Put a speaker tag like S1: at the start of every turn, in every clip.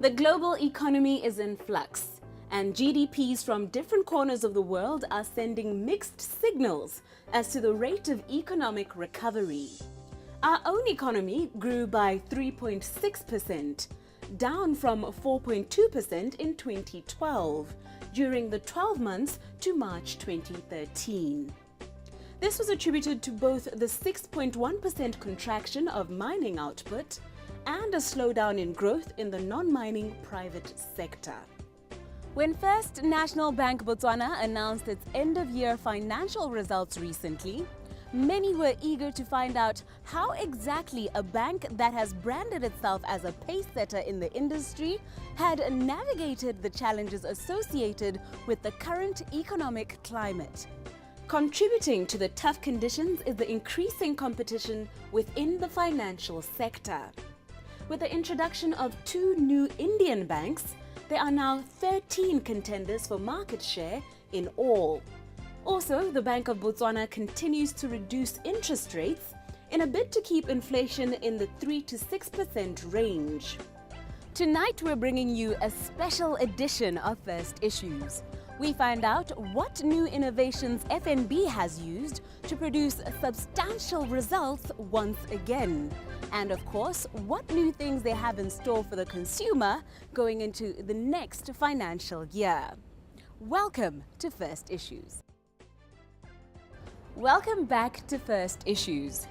S1: The global economy is in flux, and GDPs from different corners of the world are sending mixed signals as to the rate of economic recovery. Our own economy grew by 3.6%, down from 4.2% in 2012, during the 12 months to March 2013. This was attributed to both the 6.1% contraction of mining output and a slowdown in growth in the non-mining private sector. When First National Bank Botswana announced its end-of-year financial results recently, many were eager to find out how exactly a bank that has branded itself as a pace-setter in the industry had navigated the challenges associated with the current economic climate. Contributing to the tough conditions is the increasing competition within the financial sector. With the introduction of 2 new Indian banks, there are now 13 contenders for market share in all. Also, the Bank of Botswana continues to reduce interest rates in a bid to keep inflation in the 3 to 6% range. Tonight, we're bringing you a special edition of First Issues. We find out what new innovations FNB has used to produce substantial results once again. And of course, what new things they have in store for the consumer going into the next financial year. Welcome to First Issues. Welcome back to First Issues.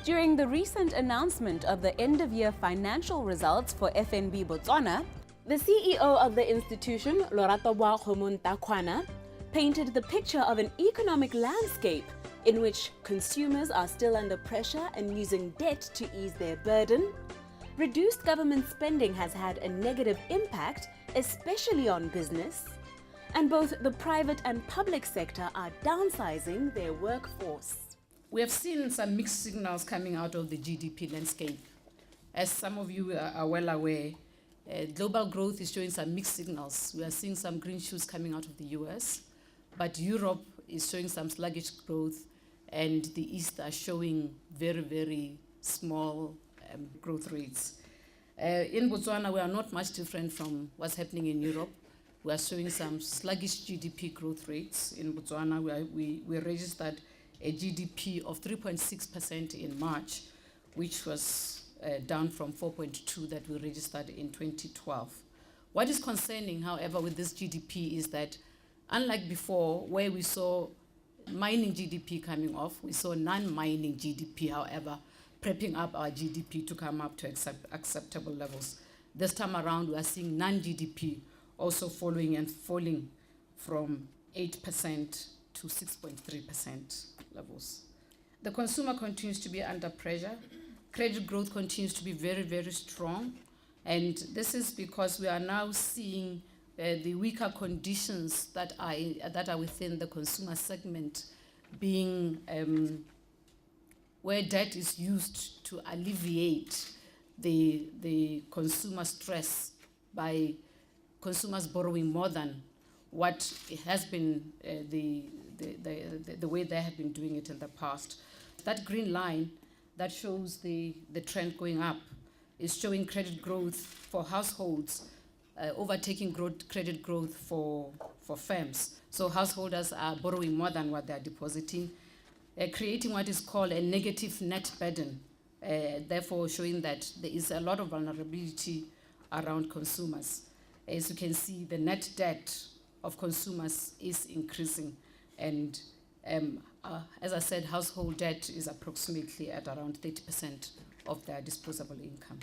S1: During the recent announcement of the end-of-year financial results for FNB Botswana, the CEO of the institution, Loratwa Kgomontakwana, painted the picture of an economic landscape in which consumers are still under pressure and using debt to ease their burden. Reduced government spending has had a negative impact, especially on business, and both the private and public sector are downsizing their workforce.
S2: We have seen some mixed signals coming out of the GDP landscape. As some of you are well aware, global growth is showing some mixed signals. We are seeing some green shoots coming out of the US, but Europe is showing some sluggish growth, and the East are showing very, very small growth rates. In Botswana, we are not much different from what's happening in Europe. We are showing some sluggish GDP growth rates. In Botswana, we registered a GDP of 3.6% in March, which was down from 4.2 that we registered in 2012. What is concerning, however, with this GDP is that, unlike before, where we saw mining GDP coming off, we saw non-mining GDP, however, prepping up our GDP to come up to acceptable levels. This time around, we are seeing non-GDP also following and falling from 8% to 6.3% levels. The consumer continues to be under pressure. Credit growth continues to be very, very strong. And this is because we are now seeing the weaker conditions that are within the consumer segment being where debt is used to alleviate the consumer stress by consumers borrowing more than what has been the way they have been doing it in the past. That green line that shows the trend going up is showing credit growth for households overtaking credit growth for firms. So householders are borrowing more than what they are depositing, creating what is called a negative net burden, therefore showing that there is a lot of vulnerability around consumers. As you can see, the net debt of consumers is increasing, and as I said, household debt is approximately at around 30% of their disposable income.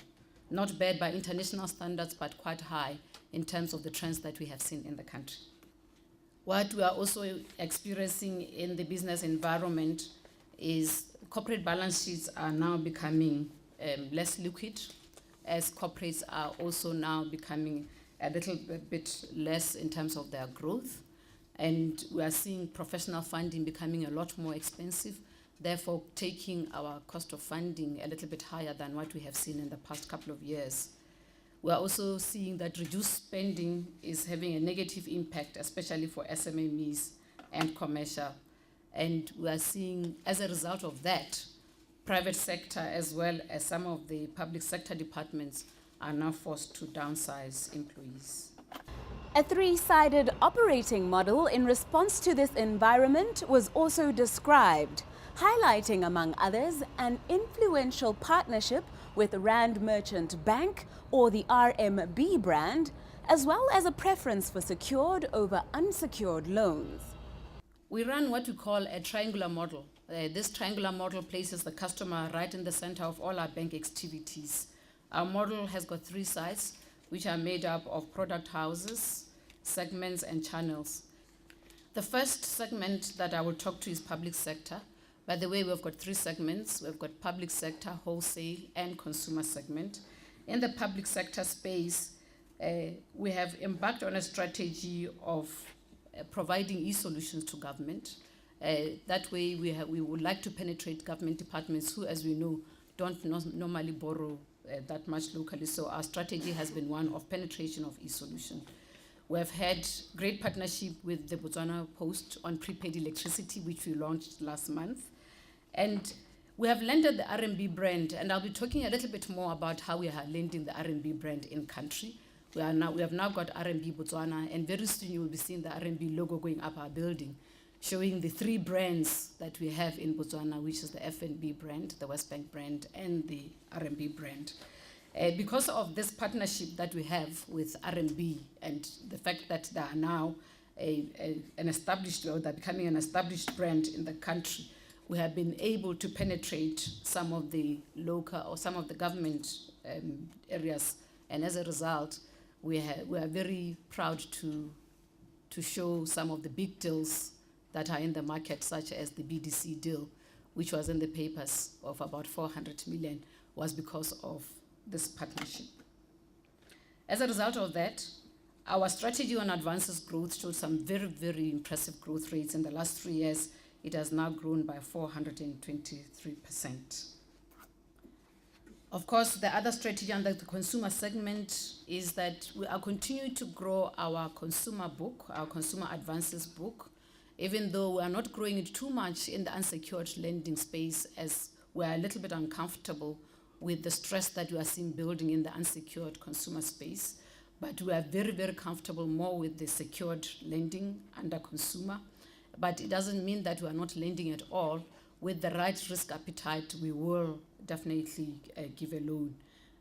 S2: Not bad by international standards, but quite high in terms of the trends that we have seen in the country. What we are also experiencing in the business environment is corporate balance sheets are now becoming less liquid, as corporates are also now becoming a little bit less in terms of their growth. And we are seeing professional funding becoming a lot more expensive, therefore taking our cost of funding a little bit higher than what we have seen in the past couple of years. We are also seeing that reduced spending is having a negative impact, especially for SMMEs and commercial. And we are seeing, as a result of that, private sector as well as some of the public sector departments are now forced to downsize employees.
S1: A three-sided operating model in response to this environment was also described, highlighting, among others, an influential partnership with Rand Merchant Bank, or the RMB brand, as well as a preference for secured over unsecured loans.
S2: We run what we call a triangular model. This triangular model places the customer right in the center of all our bank activities. Our model has got three sides, which are made up of product houses, segments, and channels. The first segment that I will talk to is public sector. By the way, we've got three segments. We've got public sector, wholesale, and consumer segment. In the public sector space, we have embarked on a strategy of providing e-solutions to government. That way, we would like to penetrate government departments who, as we know, don't normally borrow that much locally. So our strategy has been one of penetration of e-solution. We have had great partnership with the Botswana Post on prepaid electricity, which we launched last month. And we have landed the RMB brand, and I'll be talking a little bit more about how we are landing the RMB brand in country. We have now got RMB Botswana, and very soon you will be seeing the RMB logo going up our building, showing the three brands that we have in Botswana, which is the FNB brand, the West Bank brand, and the RMB brand. Because of this partnership that we have with RMB and the fact that they are now they're becoming an established brand in the country, we have been able to penetrate some of the local or some of the government areas, and as a result, we are very proud to show some of the big deals that are in the market, such as the BDC deal, which was in the papers of about 400 million, was because of this partnership. As a result of that, our strategy on advances growth showed some very, very impressive growth rates. In the last 3 years, it has now grown by 423%. Of course, the other strategy under the consumer segment is that we are continuing to grow our consumer book, our consumer advances book, even though we are not growing it too much in the unsecured lending space, as we are a little bit uncomfortable with the stress that we are seeing building in the unsecured consumer space. But we are very, very comfortable more with the secured lending under consumer. But it doesn't mean that we are not lending at all. With the right risk appetite, we will definitely give a loan.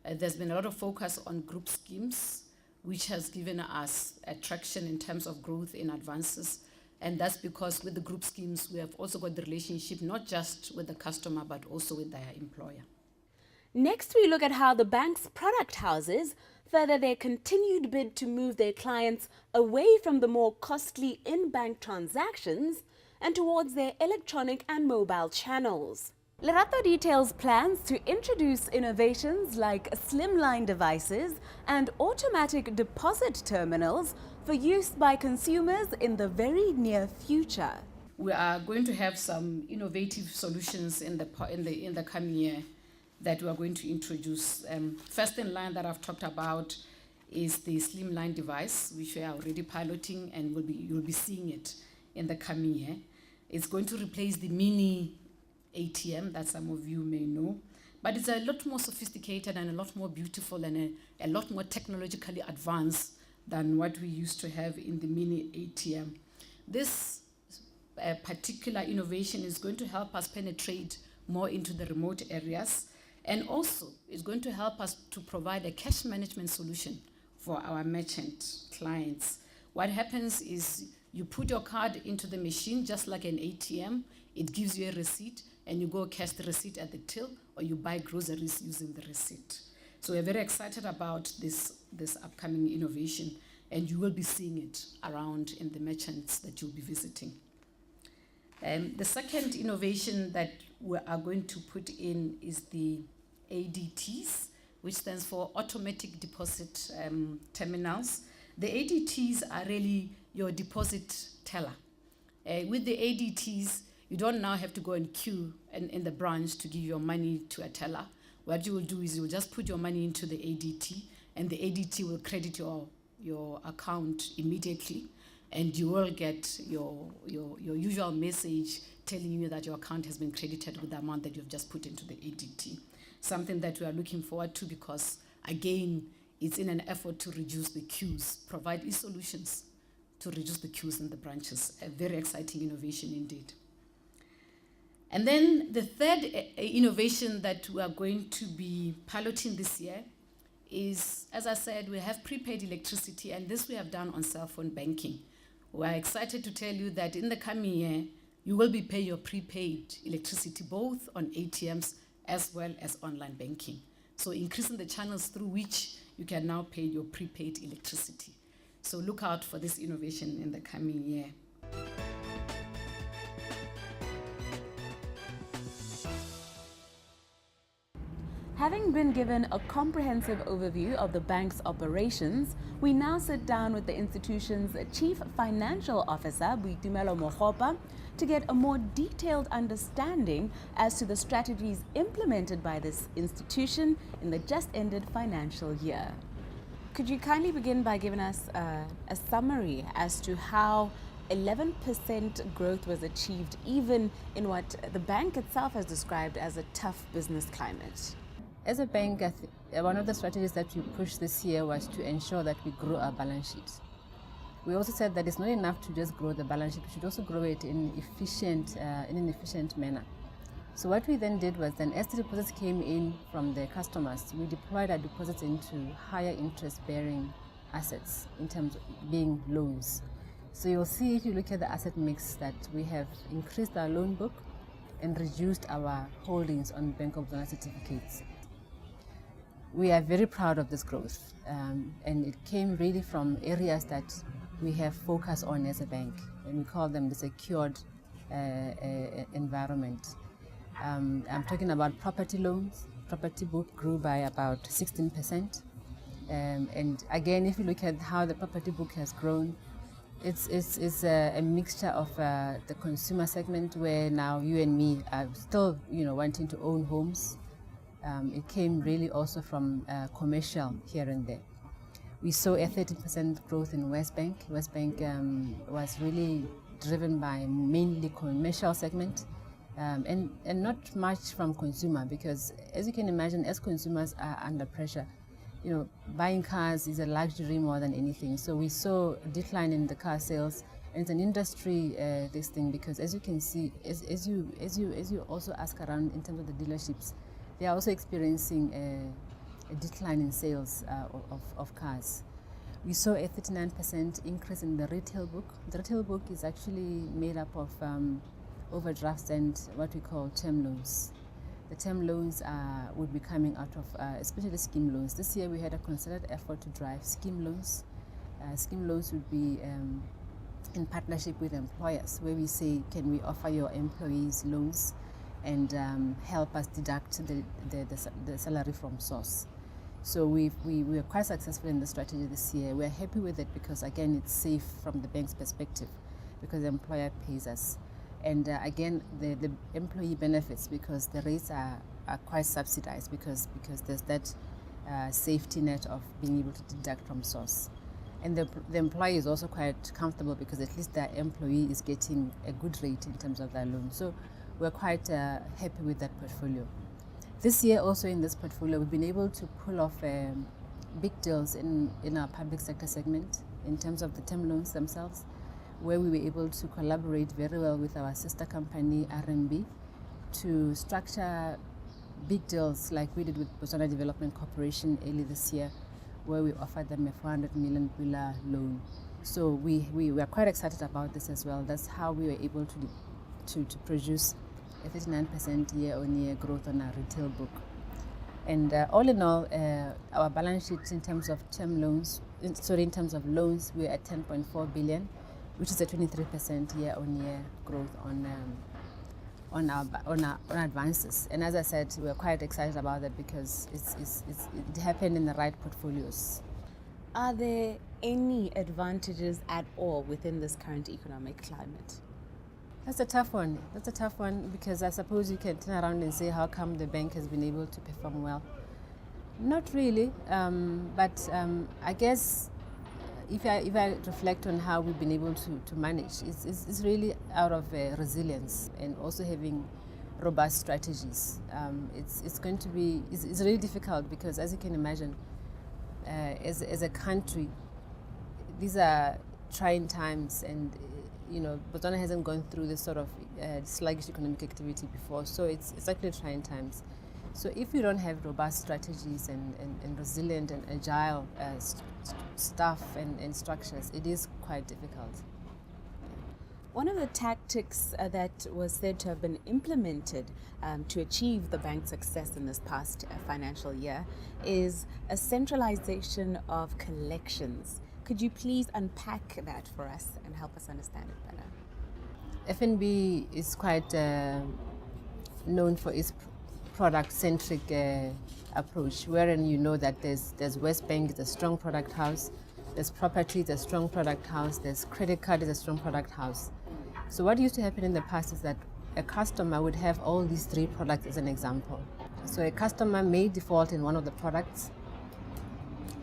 S2: There's been a lot of focus on group schemes, which has given us attraction in terms of growth in advances. And that's because with the group schemes, we have also got the relationship not just with the customer, but also with their employer.
S1: Next, we look at how the bank's product houses further their continued bid to move their clients away from the more costly in-bank transactions and towards their electronic and mobile channels. Lerato details plans to introduce innovations like slimline devices and automatic deposit terminals for use by consumers in the very near future.
S2: We are going to have some innovative solutions in the coming year that we are going to introduce. First in line that I've talked about is the slimline device, which we are already piloting, and you'll be seeing it in the coming year. It's going to replace the mini ATM that some of you may know, but it's a lot more sophisticated and a lot more beautiful and a lot more technologically advanced than what we used to have in the mini ATM. This particular innovation is going to help us penetrate more into the remote areas, and also it's going to help us to provide a cash management solution for our merchant clients. What happens is you put your card into the machine just like an ATM, it gives you a receipt, and you go cash the receipt at the till, or you buy groceries using the receipt. So we're very excited about this upcoming innovation, and you will be seeing it around in the merchants that you'll be visiting. The second innovation that we are going to put in is the ADTs, which stands for automatic deposit terminals. The ADTs are really your deposit teller. With the ADTs, you don't now have to go and queue in the branch to give your money to a teller. What you will do is you will just put your money into the ADT, and the ADT will credit your account immediately, and you will get your usual message telling you that your account has been credited with the amount that you've just put into the ADT. Something that we are looking forward to, because again, it's in an effort to reduce the queues, provide e-solutions to reduce the queues in the branches. A very exciting innovation indeed. And then the third innovation that we are going to be piloting this year is, as I said, we have prepaid electricity, and this we have done on cell phone banking. We are excited to tell you that in the coming year, you will be paying your prepaid electricity both on ATMs as well as online banking. So increasing the channels through which you can now pay your prepaid electricity. So look out for this innovation in the coming year.
S1: Having been given a comprehensive overview of the bank's operations, we now sit down with the institution's Chief Financial Officer, Boitumelo Mogopa, to get a more detailed understanding as to the strategies implemented by this institution in the just-ended financial year. Could you kindly begin by giving us a summary as to how 11% growth was achieved even in what the bank itself has described as a tough business climate?
S3: As a bank, one of the strategies that we pushed this year was to ensure that we grow our balance sheet. We also said that it's not enough to just grow the balance sheet, we should also grow it in an efficient manner. So what we then did was then, as the deposits came in from the customers, we deployed our deposits into higher interest-bearing assets in terms of being loans. So you'll see, if you look at the asset mix, that we have increased our loan book and reduced our holdings on Bank of Botswana certificates. We are very proud of this growth, and it came really from areas that we have focused on as a bank, and we call them the secured environment. I'm talking about property loans. Property book grew by about 16%. And again, if you look at how the property book has grown, it's a mixture of the consumer segment, where now you and me are still wanting to own homes. It came really also from commercial here and there. We saw a 30% growth in West Bank. West Bank was really driven by mainly commercial segment, and not much from consumer, because as you can imagine, as consumers are under pressure, buying cars is a luxury more than anything. So we saw a decline in the car sales, and it's an industry this thing, because as you can see, as you also ask around in terms of the dealerships, they are also experiencing a decline in sales of cars. We saw a 39% increase in the retail book. The retail book is actually made up of overdrafts and what we call term loans. The term loans would be coming out of especially scheme loans. This year we had a concerted effort to drive scheme loans. Scheme loans would be in partnership with employers, where we say, can we offer your employees loans and help us deduct the salary from source. So we were quite successful in the strategy this year. We're happy with it because, again, it's safe from the bank's perspective, because the employer pays us. And again, the employee benefits because the rates are quite subsidized, because there's that safety net of being able to deduct from source. And the employee is also quite comfortable because at least their employee is getting a good rate in terms of their loan. So we're quite happy with that portfolio. This year also in this portfolio, we've been able to pull off big deals in our public sector segment in terms of the term loans themselves, where we were able to collaborate very well with our sister company, RMB, to structure big deals like we did with Botswana Development Corporation early this year, where we offered them a 400 million Pula loan. So we were quite excited about this as well. That's how we were able to produce a 39% year-on-year growth on our retail book. And all in all, our balance sheet in terms of term loans, in terms of loans, we're at 10.4 billion, which is a 23% year-on-year growth on our advances. And as I said, we're quite excited about that because it happened in the right portfolios.
S1: Are there any advantages at all within this current economic climate?
S3: That's a tough one. Because I suppose you can turn around and say, how come the bank has been able to perform well? Not really, but I guess if I reflect on how we've been able to manage, it's really out of resilience and also having robust strategies. It's really difficult because, as you can imagine, as a country, these are trying times, and Botswana hasn't gone through this sort of sluggish economic activity before, so it's actually trying times. So if you don't have robust strategies and resilient and agile staff and structures, it is quite difficult.
S1: One of the tactics that was said to have been implemented to achieve the bank's success in this past financial year is a centralization of collections. Could you please unpack that for us and help us understand it better?
S3: FNB is quite known for its product-centric approach, wherein you know that there's West Bank, it's a strong product house, there's property, it's a strong product house, there's credit card, it's a strong product house. So what used to happen in the past is that a customer would have all these three products as an example. So a customer may default in one of the products,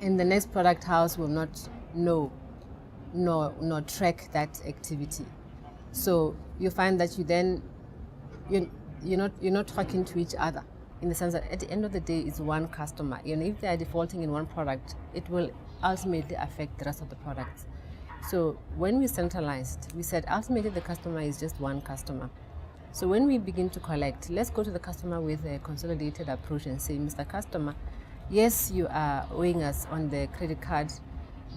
S3: and the next product house will not know nor track that activity. So you find that you're not talking to each other, in the sense that at the end of the day, it's one customer. And if they are defaulting in one product, it will ultimately affect the rest of the products. So when we centralized, we said ultimately the customer is just one customer. So when we begin to collect, let's go to the customer with a consolidated approach and say, Mr. Customer, yes, you are owing us on the credit card,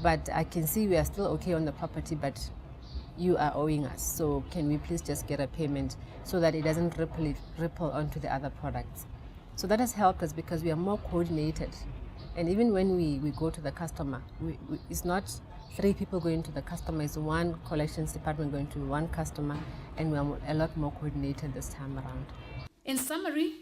S3: but I can see we are still okay on the property, but you are owing us. So can we please just get a payment so that it doesn't ripple onto the other products? So that has helped us because we are more coordinated. And even when we go to the customer, it's not three people going to the customer, it's one collections department going to one customer, and we are a lot more coordinated this time around.
S2: In summary,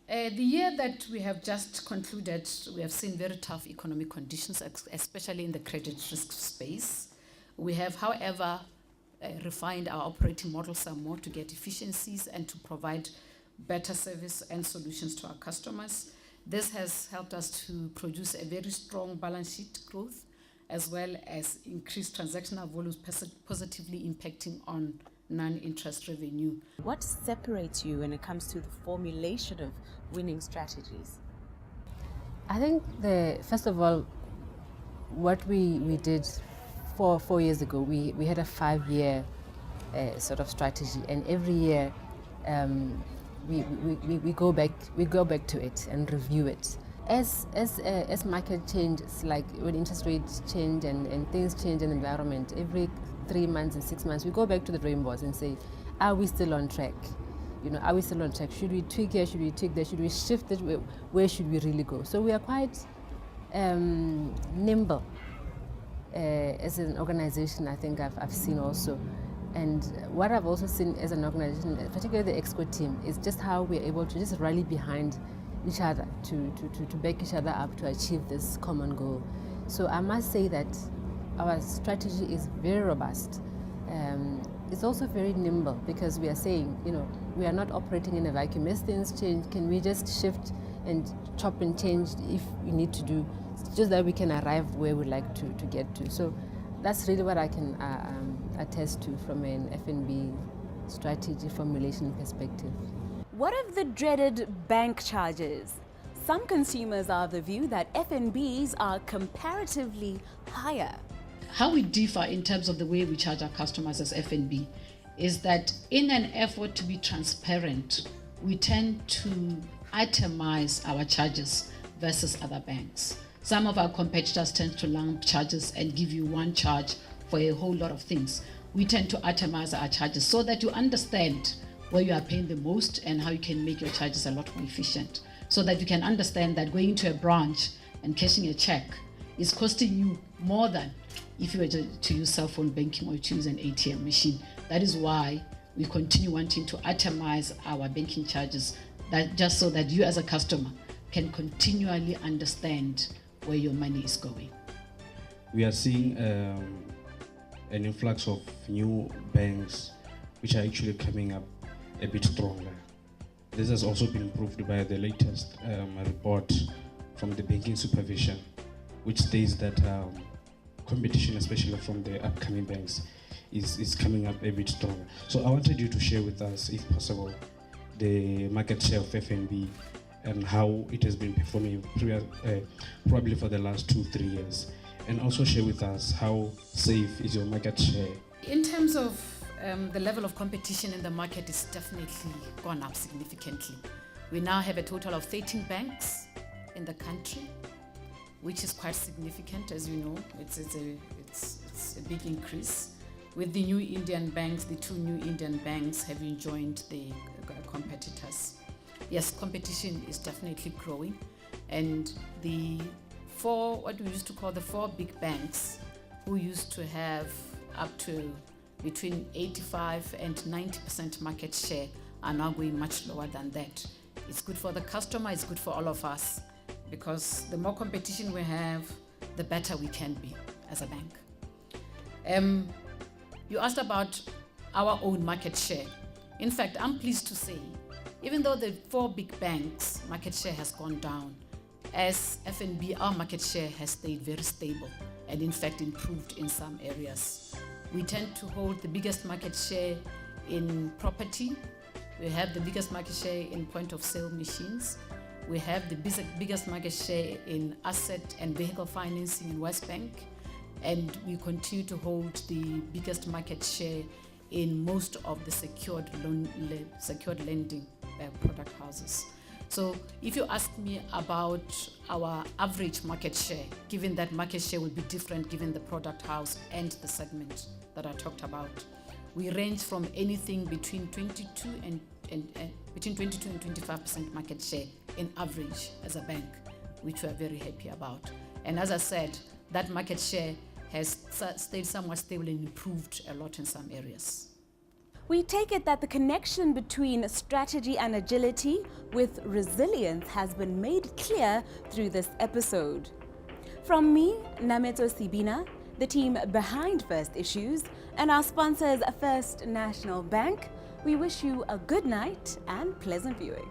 S2: the year that we have just concluded, we have seen very tough economic conditions, especially in the credit risk space. We have, however, refined our operating model some more to get efficiencies and to provide better service and solutions to our customers. This has helped us to produce a very strong balance sheet growth, as well as increased transactional volumes, positively impacting on non-interest revenue.
S1: What separates you when it comes to the formulation of winning strategies?
S3: I think first of all, what we did 4 years ago, we had a 5-year sort of strategy, and every year we go back to it and review it. As market changes, like when interest rates change and things change in the environment, every 3 months and 6 months, we go back to the drawing boards and say, are we still on track? Are we still on track? Should we tweak here? Should we tweak there? Should we shift it? Where should we really go? So we are quite nimble as an organization, I think I've seen also. And what I've also seen as an organization, particularly the EXCO team, is just how we're able to just rally behind each other to back each other up to achieve this common goal. So I must say that our strategy is very robust. It's also very nimble because we are saying, we are not operating in a vacuum. As things change, can we just shift and chop and change if we need to do, just that we can arrive where we'd like to get to. So that's really what I can attest to from an FNB strategy formulation perspective.
S1: What of the dreaded bank charges? Some consumers are of the view that FNBs are comparatively higher.
S2: How we differ in terms of the way we charge our customers as FNB is that in an effort to be transparent, we tend to itemize our charges versus other banks. Some of our competitors tend to lump charges and give you one charge for a whole lot of things. We tend to itemize our charges so that you understand where you are paying the most and how you can make your charges a lot more efficient, so that you can understand that going to a branch and cashing a check is costing you more than if you were to use cell phone banking or to use an ATM machine. That is why we continue wanting to itemize our banking charges, that just so that you as a customer can continually understand where your money is going.
S4: We are seeing an influx of new banks which are actually coming up a bit stronger. This has also been proved by the latest report from the banking supervision, which states that competition, especially from the upcoming banks, is coming up a bit stronger. So I wanted you to share with us, if possible, the market share of FNB and how it has been performing probably for the last 2-3 years. And also share with us how safe is your market share.
S2: In terms of the level of competition in the market is definitely gone up significantly. We now have a total of 13 banks in the country, which is quite significant, as you know. It's a big increase. With the new Indian banks, the 2 new Indian banks having joined the competitors. Yes, competition is definitely growing, and the 4, what we used to call the 4 big banks, who used to have up to between 85 and 90% market share, are now going much lower than that. It's good for the customer, it's good for all of us, because the more competition we have, the better we can be as a bank. You asked about our own market share. In fact, I'm pleased to say, even though the 4 big banks' market share has gone down, as FNB, our market share has stayed very stable and in fact improved in some areas. We tend to hold the biggest market share in property. We have the biggest market share in point of sale machines. We have the biggest market share in asset and vehicle financing in West Bank. And we continue to hold the biggest market share in most of the secured lending product houses. So if you ask me about our average market share, given that market share will be different given the product house and the segment that I talked about, we range from anything between 22 and 25% market share in average as a bank, which we are very happy about. And as I said, that market share has stayed somewhat stable and improved a lot in some areas.
S1: We take it that the connection between strategy and agility with resilience has been made clear through this episode. From me, Nameto Sibina, the team behind First Issues, and our sponsors First National Bank, we wish you a good night and pleasant viewing.